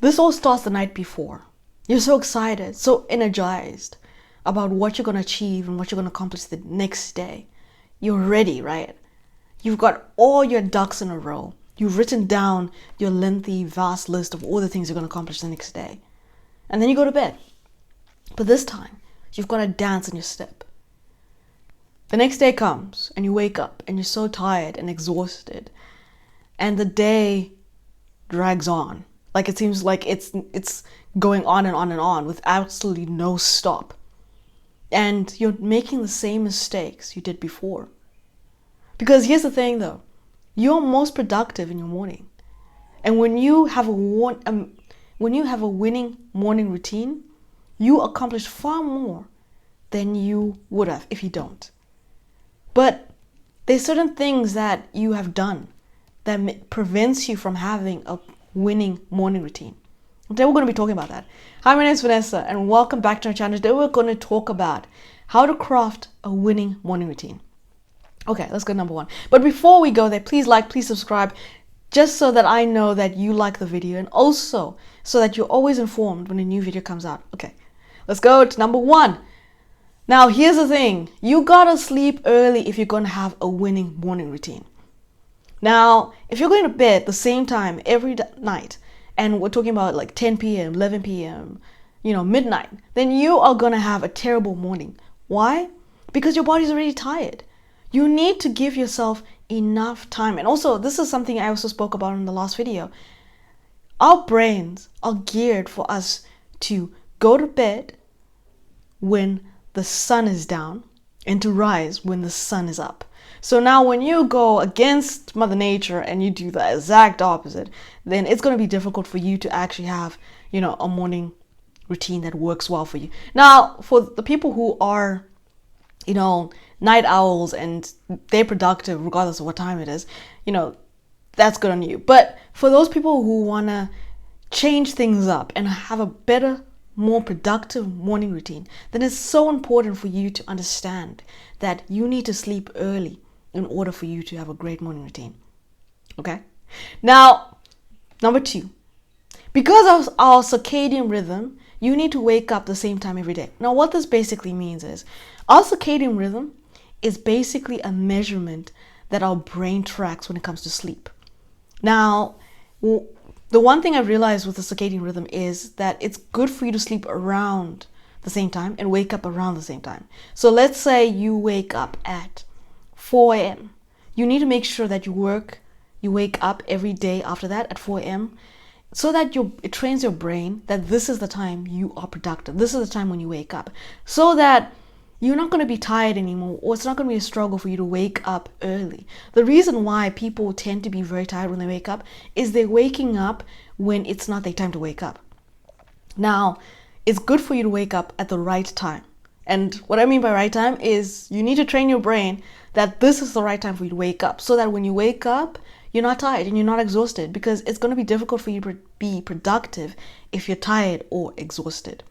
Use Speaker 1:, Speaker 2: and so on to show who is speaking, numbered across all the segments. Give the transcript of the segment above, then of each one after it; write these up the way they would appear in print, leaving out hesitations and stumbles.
Speaker 1: This all starts the night before. You're so excited, so energized about what you're going to achieve and what you're going to accomplish the next day. You're ready, right? You've got all your ducks in a row. You've written down your lengthy, vast list of all the things you're going to accomplish the next day. And then you go to bed. But this time, you've got to dance in your step. The next day comes and you wake up and you're so tired and exhausted. And the day drags on. Like it seems like it's going on and on and on with absolutely no stop. And you're making the same mistakes you did before. Because here's the thing though, you're most productive in your morning. And when you have a winning morning routine, you accomplish far more than you would have if you don't. But there's certain things that you have done that prevents you from having a winning morning routine. Today we're going to be talking about that. Hi, my name is Vanessa and welcome back to our channel. Today we're going to talk about how to craft a winning morning routine. Okay, let's go number one. But before we go there, please like, please subscribe, just so that I know that you like the video and also so that you're always informed when a new video comes out. Okay, let's go to number one. Now, here's the thing. You gotta sleep early if you're gonna have a winning morning routine. Now, if you're going to bed the same time every night, and we're talking about like 10 p.m., 11 p.m., midnight, then you are gonna have a terrible morning. Why? Because your body's already tired. You need to give yourself enough time. And also, this is something I also spoke about in the last video. Our brains are geared for us to go to bed when the sun is down and to rise when the sun is up. So now when you go against Mother Nature and you do the exact opposite, then it's going to be difficult for you to actually have, a morning routine that works well for you. Now, for the people who are, night owls and they're productive regardless of what time it is, that's good on you. But for those people who want to change things up and have a better, more productive morning routine, then it's so important for you to understand that you need to sleep early in order for you to have a great morning routine. Okay? Now, number two, because of our circadian rhythm, you need to wake up the same time every day. Now, what this basically means is our circadian rhythm is basically a measurement that our brain tracks when it comes to sleep. Now, the one thing I realized with the circadian rhythm is that it's good for you to sleep around the same time and wake up around the same time. So let's say you wake up at 4 a.m. You need to make sure that you wake up every day after that at 4 a.m. so that it trains your brain that this is the time you are productive. This is the time when you wake up. So that you're not going to be tired anymore, or it's not going to be a struggle for you to wake up early. The reason why people tend to be very tired when they wake up is they're waking up when it's not their time to wake up. Now, it's good for you to wake up at the right time. And what I mean by right time is you need to train your brain that this is the right time for you to wake up, so that when you wake up, you're not tired and you're not exhausted, because it's going to be difficult for you to be productive if you're tired or exhausted.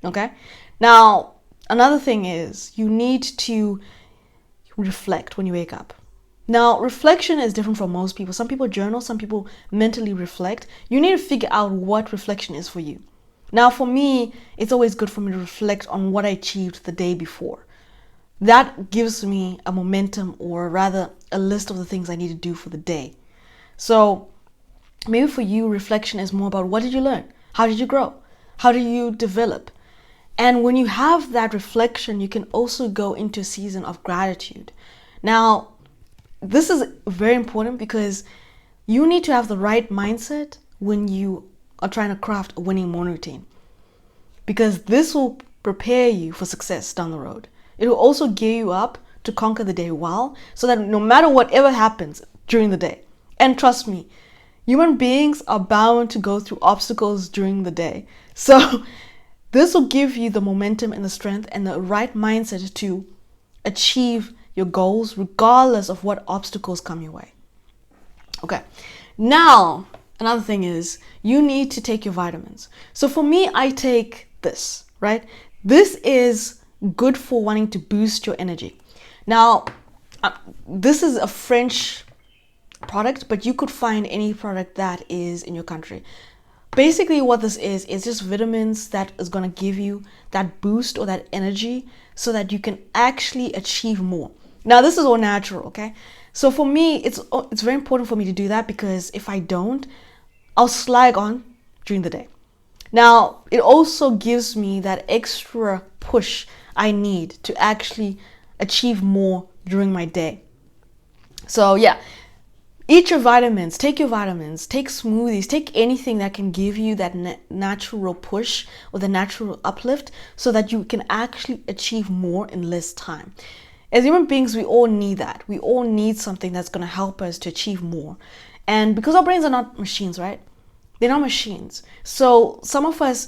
Speaker 1: Okay? Now, another thing is you need to reflect when you wake up. Now, reflection is different for most people. Some people journal, some people mentally reflect. You need to figure out what reflection is for you. Now, for me, it's always good for me to reflect on what I achieved the day before. That gives me a momentum, or rather a list of the things I need to do for the day. So maybe for you, reflection is more about what did you learn? How did you grow? How did you develop? And when you have that reflection, you can also go into a season of gratitude. Now, this is very important because you need to have the right mindset when you are trying to craft a winning morning routine, because this will prepare you for success down the road. It will also gear you up to conquer the day well, so that no matter whatever happens during the day, and trust me, human beings are bound to go through obstacles during the day. So this will give you the momentum and the strength and the right mindset to achieve your goals regardless of what obstacles come your way. Okay, now another thing is you need to take your vitamins. So for me, I take this, right? This is good for wanting to boost your energy. Now, this is a French product, but you could find any product that is in your country. basically what this is just vitamins that is going to give you that boost or that energy so that you can actually achieve more. Now, this is all natural, okay? So for me, it's very important for me to do that, because if I don't, I'll slag on during the day. Now, it also gives me that extra push I need to actually achieve more during my day. So yeah, eat your vitamins, take smoothies, take anything that can give you that natural push or the natural uplift so that you can actually achieve more in less time. As human beings, we all need that. We all need something that's going to help us to achieve more. And because our brains are not machines, right? They're not machines. So some of us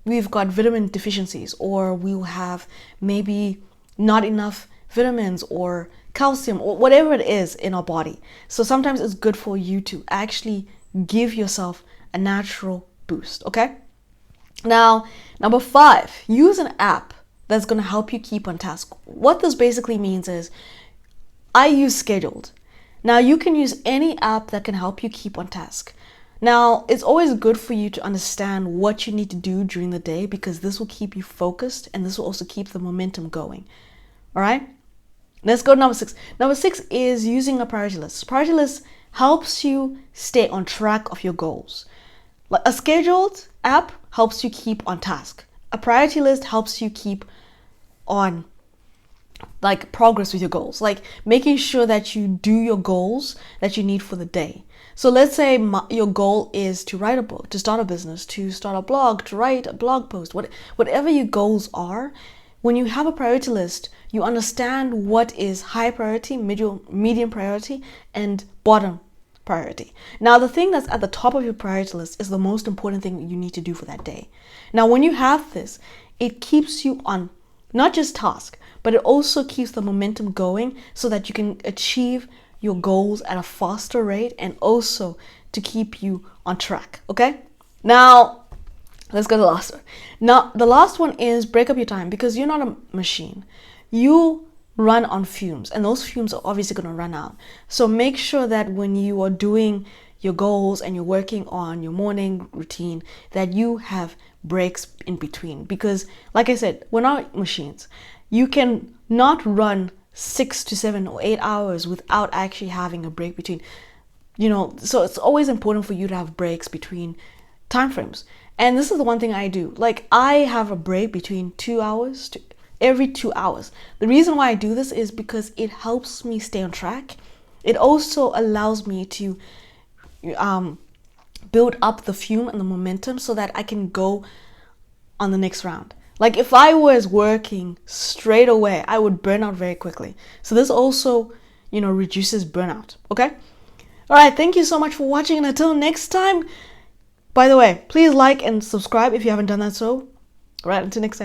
Speaker 1: we've got vitamin deficiencies, or we'll have maybe not enough vitamins or calcium or whatever it is in our body. So sometimes it's good for you to actually give yourself a natural boost, okay? Now, number 5, use an app that's going to help you keep on task. What this basically means is, I use Scheduled. Now, you can use any app that can help you keep on task. Now, it's always good for you to understand what you need to do during the day, because this will keep you focused and this will also keep the momentum going. All right? Let's go to number 6. Number 6 is using a priority list. Priority list helps you stay on track of your goals. Like a Scheduled app helps you keep on task. A priority list helps you keep on progress with your goals, like making sure that you do your goals that you need for the day. So let's say your goal is to write a book, to start a business, to start a blog, to write a blog post, whatever your goals are. When you have a priority list, you understand what is high priority, medium priority, and bottom priority. Now, the thing that's at the top of your priority list is the most important thing you need to do for that day. Now, when you have this, it keeps you on not just task, but it also keeps the momentum going so that you can achieve your goals at a faster rate, and also to keep you on track, okay? Now, let's go to the last one. Now, the last one is break up your time, because you're not a machine. You run on fumes, and those fumes are obviously going to run out. So make sure that when you are doing your goals and you're working on your morning routine, that you have breaks in between, because like I said, we're not machines. You can not run 6 to 7 or 8 hours without actually having a break between, so it's always important for you to have breaks between time frames. And this is the one thing I do. Like, I have a break between 2 hours to every 2 hours. The reason why I do this is because it helps me stay on track. It also allows me to build up the fume and the momentum so that I can go on the next round. Like, if I was working straight away, I would burn out very quickly. So this also, reduces burnout. Okay? All right. Thank you so much for watching. And until next time, by the way, please like and subscribe if you haven't done that so. All right. Until next time.